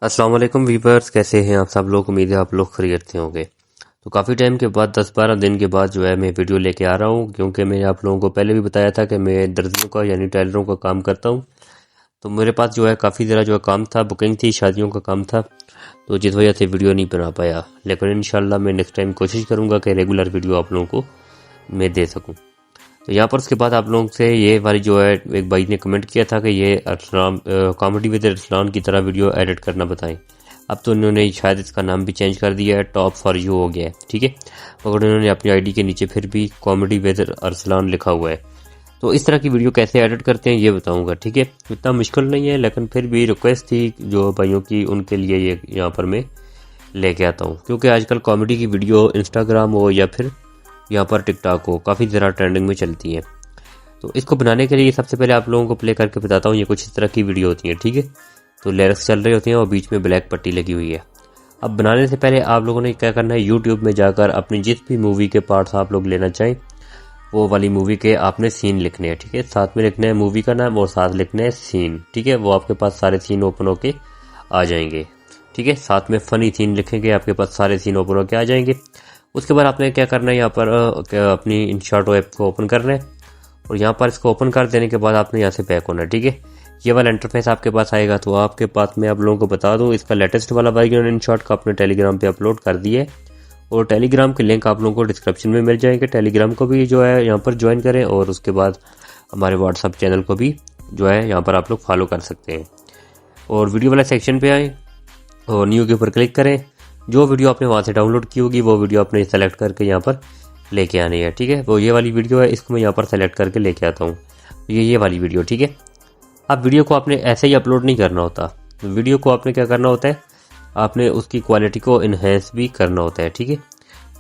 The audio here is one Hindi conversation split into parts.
अस्सलाम वालेकुम वीवर्स, कैसे हैं आप सब लोग। उम्मीद है आप लोग खैरियत से होंगे। तो काफ़ी टाइम के बाद 10-12 दिन के बाद जो है मैं वीडियो लेके आ रहा हूँ, क्योंकि मैंने आप लोगों को पहले भी बताया था कि मैं दर्जियों का यानी टेलरों का काम करता हूँ। तो मेरे पास जो है काफ़ी ज़रा जो है काम था, बुकिंग थी, शादियों का काम था, तो जिस वजह से वीडियो नहीं बना पाया। लेकिन इंशाल्लाह मैं नेक्स्ट टाइम कोशिश करूँगा कि रेगुलर वीडियो आप लोगों को मैं दे सकूँ। तो यहाँ पर उसके बाद आप लोगों से ये वाली जो है, एक भाई ने कमेंट किया था कि ये अरसलान कॉमेडी विद अरसलान की तरह वीडियो एडिट करना बताएं। अब तो उन्होंने शायद इसका नाम भी चेंज कर दिया है, टॉप फॉर यू हो गया है, ठीक है। मगर उन्होंने अपनी आईडी के नीचे फिर भी कॉमेडी विद अरसलान लिखा हुआ है। तो इस तरह की वीडियो कैसे एडिट करते हैं ये बताऊंगा, ठीक है। इतना मुश्किल नहीं है, लेकिन फिर भी रिक्वेस्ट थी जो भाइयों की, उनके लिए ये यहाँ पर मैं लेके आता हूँ। क्योंकि आजकल कॉमेडी की वीडियो इंस्टाग्राम हो या फिर यहाँ पर टिकटॉक हो, काफ़ी ज़्यादा ट्रेंडिंग में चलती है। तो इसको बनाने के लिए सबसे पहले आप लोगों को प्ले करके बताता हूँ। ये कुछ इस तरह की वीडियो होती है, ठीक है। तो लिरिक्स चल रही होती हैं और बीच में ब्लैक पट्टी लगी हुई है। अब बनाने से पहले आप लोगों ने क्या करना है, यूट्यूब में जाकर अपनी जिस भी मूवी के पार्ट्स आप लोग लेना चाहें वो वाली मूवी के आपने सीन लिखने हैं, ठीक है। साथ में लिखना है मूवी का नाम और साथ लिखना है सीन, ठीक है। वो आपके पास सारे सीन ओपन होके आ जाएंगे, ठीक है। साथ में फनी सीन लिखेंगे, आपके पास सारे सीन ओपन होके आ जाएंगे। उसके बाद आपने क्या करना है, यहाँ पर अपनी InShot ऐप को ओपन करना है और यहाँ पर इसको ओपन कर देने के बाद आपने यहाँ से बैक होना है, ठीक है। ये वाला इंटरफेस आपके पास आएगा। तो आपके पास मैं आप लोगों को बता दूं, इसका लेटेस्ट वाला वर्जन InShot का अपने टेलीग्राम पे अपलोड कर दिया है और टेलीग्राम के लिंक आप लोगों को डिस्क्रिप्शन में मिल जाएंगे। टेलीग्राम को भी जो है यहाँ पर ज्वाइन करें और उसके बाद हमारे व्हाट्सअप चैनल को भी जो है यहाँ पर आप लोग फॉलो कर सकते हैं। और वीडियो वाला सेक्शन पे आए और न्यू के ऊपर क्लिक करें। जो वीडियो आपने वहाँ से डाउनलोड की होगी वो वीडियो आपने सेलेक्ट करके यहाँ पर लेके आनी है, ठीक है। वो ये वाली वीडियो है, इसको मैं यहाँ पर सेलेक्ट करके लेके आता हूँ। ये वाली वीडियो, ठीक है। अब वीडियो को आपने ऐसे ही अपलोड नहीं करना होता। वीडियो को आपने क्या करना होता है, आपने उसकी क्वालिटी को इन्हेंस भी करना होता है, ठीक है।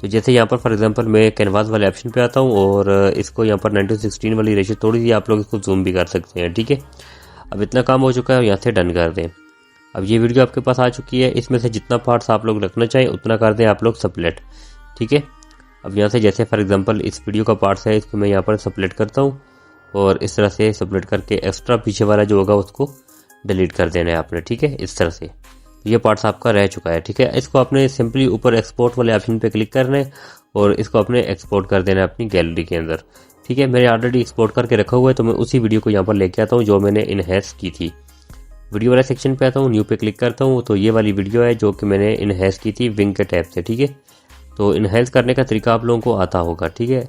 तो जैसे यहाँ पर फॉर एग्जांपल मैं कैनवास वाले ऑप्शन पे आता हूँ और इसको यहाँ पर 9:16 वाली रेशियो थोड़ी सी आप लोग इसको जूम भी कर सकते हैं, ठीक है। अब इतना काम हो चुका है, यहाँ से डन कर दें। अब ये वीडियो आपके पास आ चुकी है। इसमें से जितना पार्ट्स आप लोग रखना चाहें उतना कर दें आप लोग स्प्लिट, ठीक है। अब यहाँ से जैसे फॉर एग्जांपल इस वीडियो का पार्ट्स है, इसको मैं यहाँ पर स्प्लिट करता हूँ और इस तरह से स्प्लिट करके एक्स्ट्रा पीछे वाला जो होगा उसको डिलीट कर देना है आपने, ठीक है। इस तरह से ये पार्ट्स आपका रह चुका है, ठीक है। इसको आपने सिंपली ऊपर एक्सपोर्ट वाले ऑप्शन पे क्लिक करना है और इसको आपने एक्सपोर्ट कर देना है अपनी गैलरी के अंदर, ठीक है। मैंने ऑलरेडी एक्सपोर्ट करके रखा हुआ है, तो मैं उसी वीडियो को यहाँ पर लेके आता हूँ जो मैंने इनहेंस की थी। वीडियो वाला सेक्शन पे आता हूँ, न्यू पे क्लिक करता हूँ। तो ये वाली वीडियो है जो कि मैंने इनहेंस की थी विंग के टैब से, ठीक है। तो इनहेंस करने का तरीका आप लोगों को आता होगा, ठीक है।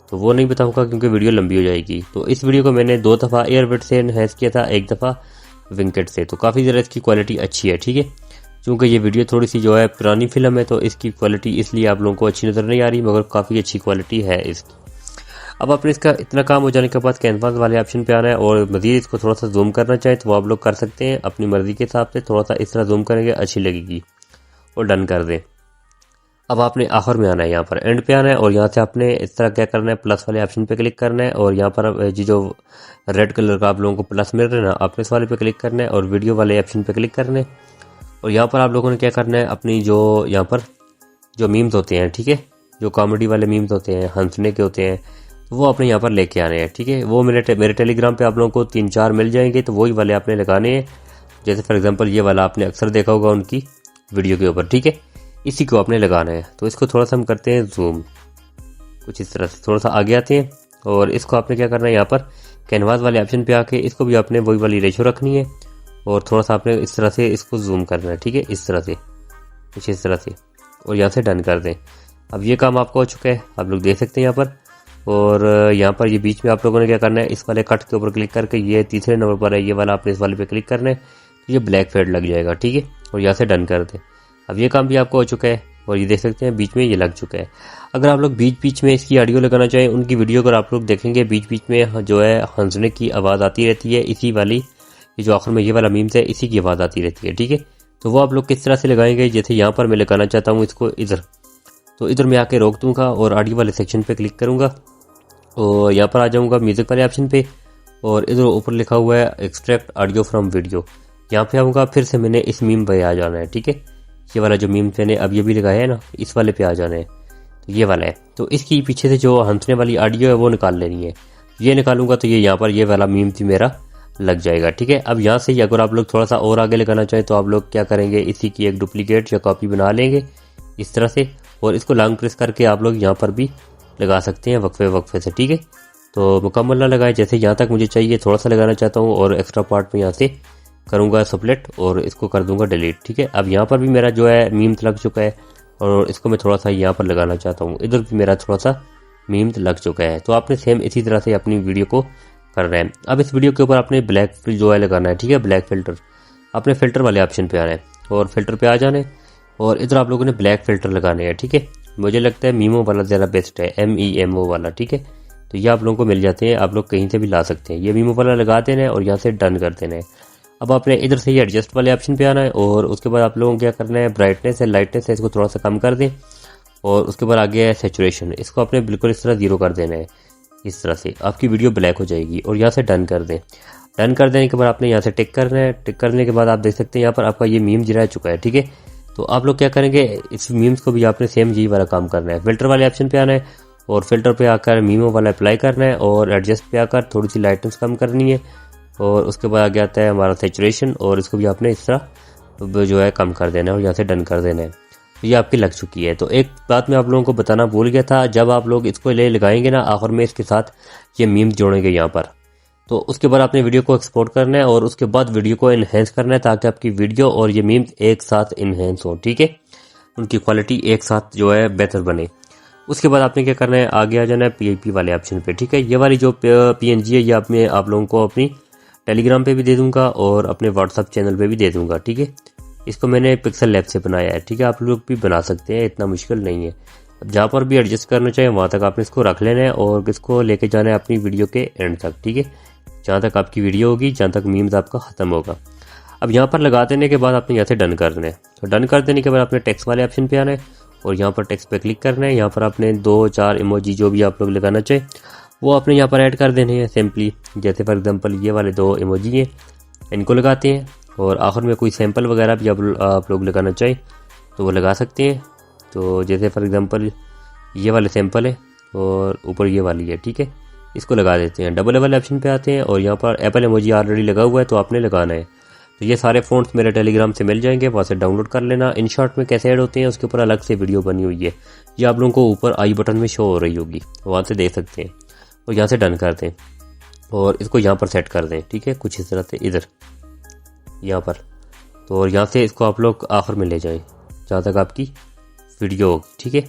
तो वो नहीं बताऊंगा क्योंकि वीडियो लंबी हो जाएगी। तो इस वीडियो को मैंने 2 दफ़ा एयरबिट से इनहेंस किया था, 1 दफ़ा विंकेट से। तो काफ़ी ज़्यादा इसकी क्वालिटी अच्छी है, ठीक है। क्योंकि ये वीडियो थोड़ी सी जो है पुरानी फिल्म है, तो इसकी क्वालिटी इसलिए आप लोगों को अच्छी नज़र नहीं आ रही, मगर काफ़ी अच्छी क्वालिटी है इसकी। अब आपने इसका इतना काम हो जाने के बाद कैनवास वाले ऑप्शन पे आना है और मज़ीद इसको थोड़ा सा जूम करना चाहे तो वो आप लोग कर सकते हैं अपनी मर्ज़ी के हिसाब से। थोड़ा सा इस तरह जूम करेंगे अच्छी लगेगी और डन कर दें। अब आपने आखिर में आना है, यहाँ पर एंड पे आना है और यहाँ से आपने इस तरह क्या करना है, प्लस वाले ऑप्शन पे क्लिक करना है और यहाँ पर जो रेड कलर का आप लोगों को प्लस मिल रहा है ना, आपने इस वाले पे क्लिक करना है और वीडियो वाले ऑप्शन पे क्लिक करना है। और यहाँ पर आप लोगों ने क्या करना है, अपनी जो यहाँ पर जो मीम्स होते हैं, ठीक है, जो कॉमेडी वाले मीम्स होते हैं, हंसने के होते हैं, वो आपने यहाँ पर लेके आने हैं, ठीक है। वो मेरे टेलीग्राम पे आप लोगों को 3-4 मिल जाएंगे, तो वही वाले आपने लगाने हैं। जैसे फॉर एग्जांपल ये वाला आपने अक्सर देखा होगा उनकी वीडियो के ऊपर, ठीक है। इसी को आपने लगाना है। तो इसको थोड़ा सा हम करते हैं जूम, कुछ इस तरह से थोड़ा सा आगे आते हैं और इसको आपने क्या करना है, यहाँ पर कैनवास वाले ऑप्शन पे आके इसको भी आपने वही वाली रेशियो रखनी है और थोड़ा सा आपने इस तरह से इसको जूम करना है, ठीक है। इस तरह से, कुछ इस तरह से, और यहाँ से डन कर दें। अब ये काम आपका हो चुका है, आप लोग देख सकते हैं यहाँ पर। और यहाँ पर ये बीच में आप लोगों ने क्या करना है, इस वाले कट के ऊपर क्लिक करके, ये तीसरे नंबर पर है ये वाला, आपने इस वाले पे क्लिक करना है, तो ये ब्लैक फेड लग जाएगा, ठीक है। और यहाँ से डन कर दें। अब ये काम भी आपको हो चुका है और ये देख सकते हैं बीच में ये लग चुका है। अगर आप लोग बीच बीच में इसकी ऑडियो लगाना चाहें, उनकी वीडियो अगर आप लोग देखेंगे बीच बीच में जो है हंसने की आवाज़ आती रहती है, इसी वाली ये जो आखिर में ये वाला मीम्स है इसी की आवाज़ आती रहती है, ठीक है। तो वो आप लोग किस तरह से लगाएंगे, जैसे यहाँ पर मैं लगाना चाहता हूँ इसको इधर, तो इधर मैं आके रोक दूंगा और ऑडियो वाले सेक्शन पे क्लिक करूंगा और यहाँ पर आ जाऊंगा म्यूजिक वाले ऑप्शन पे और इधर ऊपर लिखा हुआ है एक्सट्रैक्ट ऑडियो फ्रॉम वीडियो, यहाँ पे आऊँगा। फिर से मैंने इस मीम पे आ जाना है, ठीक है। ये वाला जो मीम मैंने अब ये भी लगाया है ना, इस वाले पे आ जाना है, तो ये वाला है। तो इसकी पीछे से जो हंसने वाली ऑडियो है वो निकाल लेनी है। ये निकालूंगा तो ये यहाँ पर ये वाला मीम थी मेरा लग जाएगा। ठीक है, अब यहाँ से ही अगर आप लोग थोड़ा सा और आगे लगाना चाहें तो आप लोग क्या करेंगे, इसी की एक डुप्लीकेट या कॉपी बना लेंगे इस तरह से, और इसको लॉन्ग प्रेस करके आप लोग यहाँ पर भी लगा सकते हैं वक्फे वक्फे से। ठीक है, तो मुकम्मल ना लगाएं, जैसे यहाँ तक मुझे चाहिए थोड़ा सा लगाना चाहता हूँ, और एक्स्ट्रा पार्ट में यहाँ से करूँगा स्प्लिट और इसको कर दूंगा डिलीट। ठीक है, अब यहाँ पर भी मेरा जो है मीम लग चुका है, और इसको मैं थोड़ा सा यहाँ पर लगाना चाहता हूँ, इधर भी मेरा थोड़ा सा मीम लग चुका है। तो आपने सेम इसी तरह से अपनी वीडियो को करना है। अब इस वीडियो के ऊपर आपने ब्लैक जो है लगाना है। ठीक है, ब्लैक फिल्टर, आपने फिल्टर वाले ऑप्शन पे आना है और फिल्टर पे आ जाना है, और इधर आप लोगों ने ब्लैक फिल्टर लगाने हैं। ठीक है, मुझे लगता है मीमो वाला ज़्यादा बेस्ट है, MEMO वाला। ठीक है, तो ये आप लोगों को मिल जाते हैं, आप लोग कहीं से भी ला सकते हैं। ये मीमो वाला लगा देना है और यहाँ से डन कर देना है। अब आपने इधर से ये एडजस्ट वाले ऑप्शन पे आना है, और उसके बाद आप लोगों को क्या करना है, ब्राइटनेस है, लाइटनेस है, इसको थोड़ा सा कम कर दें, और उसके बाद आगे है सैचुरेशन, इसको आपने बिल्कुल इस तरह 0 कर देना है। इस तरह से आपकी वीडियो ब्लैक हो जाएगी, और यहाँ से डन कर दें। डन कर देने के बाद आपने यहाँ से टिक करना है। टिक करने के बाद आप देख सकते हैं यहाँ पर आपका ये मीम रह चुका है। ठीक है, तो आप लोग क्या करेंगे, इस मीम्स को भी आपने सेम यही वाला काम करना है। फिल्टर वाले ऑप्शन पे आना है, और फिल्टर पे आकर मीमो वाला अप्लाई करना है, और एडजस्ट पे आकर थोड़ी सी लाइटनेस कम करनी है, और उसके बाद आगे आता है हमारा सैचुरेशन, और इसको भी आपने इस तरह जो है कम कर देना है, और यहाँ से डन कर देना है। तो ये आपकी लग चुकी है। तो एक बात मैं आप लोगों को बताना भूल गया था, जब आप लोग इसको ले लगाएंगे ना, आखिर में इसके साथ ये मीम जोड़ेंगे यहाँ पर, तो उसके बाद आपने वीडियो को एक्सपोर्ट करना है, और उसके बाद वीडियो को इन्हेंस करना है, ताकि आपकी वीडियो और ये मीम्स एक साथ इन्हेंस हो। ठीक है, उनकी क्वालिटी एक साथ जो है बेहतर बने। उसके बाद आपने क्या करना है, आगे आ जाना है PIP वाले ऑप्शन पे। ठीक है, ये वाली जो PNG है, ये आप लोगों को अपनी टेलीग्राम पे भी दे दूंगा और अपने व्हाट्सअप चैनल पे भी दे दूंगा। ठीक है, इसको मैंने पिक्सल लैब से बनाया है। ठीक है, आप लोग भी बना सकते हैं, इतना मुश्किल नहीं है। जहाँ पर भी एडजस्ट करना चाहिए वहाँ तक आपने इसको रख लेना है, और इसको लेके जाना है अपनी वीडियो के एंड तक। ठीक है, जहाँ तक आपकी वीडियो होगी, जहाँ तक मीम्स आपका ख़त्म होगा। अब यहाँ पर लगा देने के बाद आपने यहाँ से डन कर देना है। तो डन कर देने के बाद आपने टेक्स्ट वाले ऑप्शन पे आना है, और यहाँ पर टेक्स्ट पे क्लिक करना है। यहाँ पर आपने 2-4 इमोजी जो भी आप लोग लगाना चाहे वो आपने यहाँ पर ऐड कर देने हैं सिंपली। जैसे फॉर एग्जांपल ये वाले 2 इमोजी हैं, इनको लगाते हैं, और आखिर में कोई सैंपल वगैरह भी आप लोग लगाना चाहें तो वो लगा सकते हैं। तो जैसे फॉर एग्जांपल ये वाले सैंपल है, और ऊपर ये वाली है। ठीक है, इसको लगा देते हैं। डबल वाले ऑप्शन पे आते हैं, और यहाँ पर एप्पल इमोजी ऑलरेडी लगा हुआ है, तो आपने लगाना है। तो ये सारे फ़ॉन्ट्स मेरे टेलीग्राम से मिल जाएंगे, वहाँ से डाउनलोड कर लेना। इन शॉर्ट में कैसे ऐड होते हैं उसके ऊपर अलग से वीडियो बनी हुई है, ये आप लोगों को ऊपर आई बटन में शो हो रही होगी, वहाँ से देख सकते हैं। और यहाँ से डन कर दें, और इसको यहाँ पर सेट कर दें। ठीक है, कुछ इस तरह से इधर यहाँ पर, तो और यहाँ से इसको आप लोग आखिर में ले जाएं जहाँ तक आपकी वीडियो होगी। ठीक है,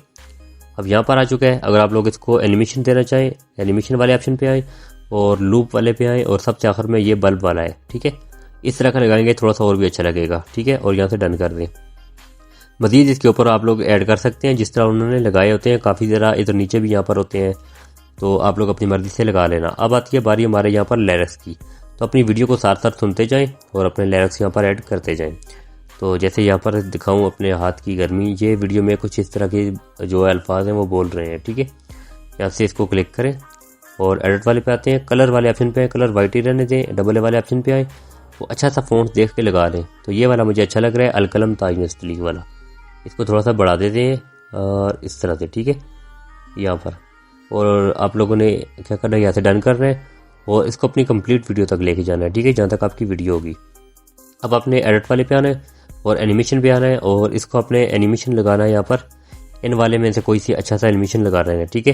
अब यहाँ पर आ चुका है। अगर आप लोग इसको एनिमेशन देना चाहें, एनिमेशन वाले ऑप्शन पे आएँ, और लूप वाले पे आएँ, और सबसे आखिर में ये बल्ब वाला है। ठीक है, इस तरह का लगाएंगे थोड़ा सा और भी अच्छा लगेगा। ठीक है, और यहाँ से डन कर दें। मज़ीद इसके ऊपर आप लोग ऐड कर सकते हैं जिस तरह उन्होंने लगाए होते हैं, काफ़ी ज़रा इधर नीचे भी यहाँ पर होते हैं, तो आप लोग अपनी मर्ज़ी से लगा लेना। अब आती है बारी हमारे यहाँ पर लिरिक्स की, तो अपनी वीडियो को साथ साथ सुनते जाएं और अपने लिरिक्स यहाँ पर ऐड करते जाएं। तो जैसे यहाँ पर दिखाऊं अपने हाथ की गर्मी, ये वीडियो में कुछ इस तरह के जो अल्फाज हैं वो बोल रहे हैं। ठीक है, यहाँ से इसको क्लिक करें, और एडिट वाले पे आते हैं, कलर वाले ऑप्शन पे कलर वाइट ही रहने दें, डबल वाले ऑप्शन पे आए, वो अच्छा सा फ़ॉन्ट देख के लगा लें। तो ये वाला मुझे अच्छा लग रहा है, अलकलम ताज नस्तली वाला, इसको थोड़ा सा बढ़ा देते हैं और इस तरह से। ठीक है, यहाँ पर, और आप लोगों ने क्या करना है, यहाँ से डन करना है, और इसको अपनी कंप्लीट वीडियो तक लेके जाना है। ठीक है, जहाँ तक आपकी वीडियो होगी। अब आपने एडिट वाले पे आना है और एनिमेशन पे आना है, और इसको अपने एनिमेशन लगाना है। यहाँ पर इन वाले में से कोई सी अच्छा सा एनिमेशन लगा रहे हैं। ठीक है,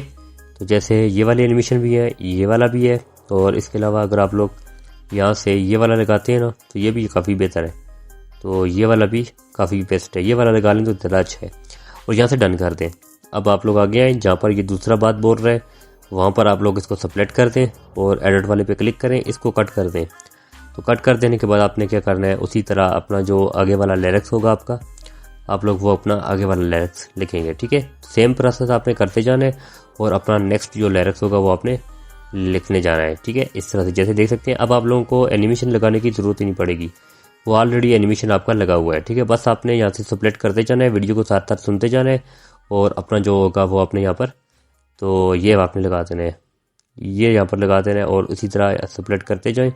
तो जैसे ये वाले एनिमेशन भी है, ये वाला भी है, और इसके अलावा अगर आप लोग यहाँ से ये वाला लगाते हैं ना, तो ये भी काफ़ी बेहतर है। तो ये वाला भी काफ़ी बेस्ट है, ये वाला लगा लें तो ज़्यादा अच्छा है, और यहाँ से डन कर दें। अब आप लोग आगे आए, जहाँ पर ये दूसरा बात बोल रहा है वहाँ पर आप लोग इसको सेलेक्ट कर दें और एडिट वाले पे क्लिक करें, इसको कट कर दें। तो कट कर देने के बाद आपने क्या करना है, उसी तरह अपना जो आगे वाला लिरिक्स होगा आपका, आप लोग वो अपना आगे वाला लिरिक्स लिखेंगे। ठीक है, सेम प्रोसेस आपने करते जाना है, और अपना नेक्स्ट जो लिरिक्स होगा वो आपने लिखने जाना है। ठीक है, इस तरह से जैसे देख सकते हैं। अब आप लोगों को एनिमेशन लगाने की ज़रूरत ही नहीं पड़ेगी, वो ऑलरेडी एनिमेशन आपका लगा हुआ है। ठीक है, बस आपने यहाँ से सेलेक्ट करते जाना है, वीडियो को साथ साथ सुनते जाना है, और अपना जो होगा वो आपने यहाँ पर, तो ये आपने लगा देना है, ये यहाँ पर लगा देना है, और उसी तरह सेलेक्ट करते जाएं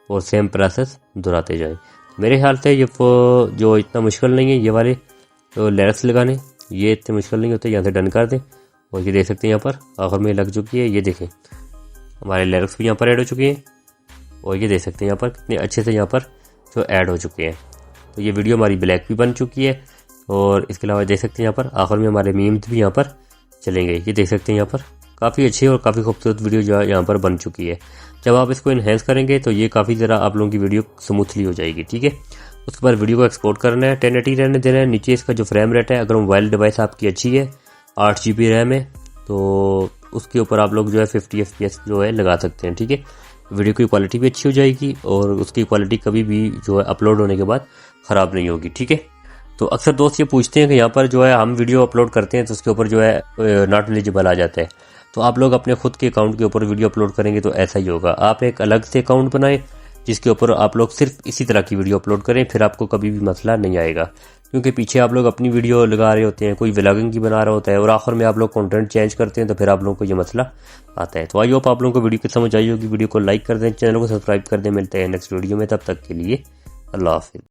और सेम प्रोसेस दोहराते जाएं। मेरे ख्याल से ये जो इतना मुश्किल नहीं है, ये वाले तो लिरिक्स लगाने ये इतने मुश्किल नहीं होते। यहाँ से डन कर दें, और ये देख सकते हैं यहाँ पर आखिर में लग चुकी है। ये देखें, हमारे लिरिक्स भी यहाँ पर ऐड हो चुके हैं। और ये देख सकते हैं यहाँ पर कितने अच्छे से यहाँ पर जो ऐड हो चुके हैं। तो ये वीडियो हमारी ब्लैक भी बन चुकी है और इसके अलावा देख सकते हैं यहाँ पर आखिर में हमारे मीम्स भी यहाँ पर चलेंगे। ये देख सकते हैं यहाँ पर काफ़ी अच्छी और काफ़ी खूबसूरत वीडियो जो यहाँ पर बन चुकी है। जब आप इसको इन्हेंस करेंगे तो ये काफ़ी ज़रा आप लोगों की वीडियो स्मूथली हो जाएगी। ठीक है, उसके बाद वीडियो को एक्सपोर्ट करना है, 1080 रहने देना है। नीचे इसका जो फ्रेम रेट है, अगर मोबाइल डिवाइस आपकी अच्छी है 8 GB रैम है तो उसके ऊपर आप लोग जो है 50 FPS जो है लगा सकते हैं। ठीक है, वीडियो की क्वालिटी भी अच्छी हो जाएगी और उसकी क्वालिटी कभी भी जो है अपलोड होने के बाद ख़राब नहीं होगी। ठीक है, तो अक्सर दोस्त ये पूछते हैं कि यहाँ पर जो है हम वीडियो अपलोड करते हैं तो उसके ऊपर जो है नॉट एलिजिबल आ जाता है। तो आप लोग अपने खुद के अकाउंट के ऊपर वीडियो अपलोड करेंगे तो ऐसा ही होगा। आप एक अलग से अकाउंट बनाएं जिसके ऊपर आप लोग सिर्फ इसी तरह की वीडियो अपलोड करें, फिर आपको कभी भी मसला नहीं आएगा। क्योंकि पीछे आप लोग अपनी वीडियो लगा रहे होते हैं, कोई व्लॉगिंग की बना रहा होता है और आखिर में आप लोग कंटेंट चेंज करते हैं तो फिर आप लोगों को ये मसला आता है। तो आई होप आप लोगों को वीडियो की समझ आई होगी। वीडियो को लाइक कर दें, चैनल को सब्सक्राइब कर दें। मिलते हैं नेक्स्ट वीडियो में, तब तक के लिए अल्लाह हाफिज़।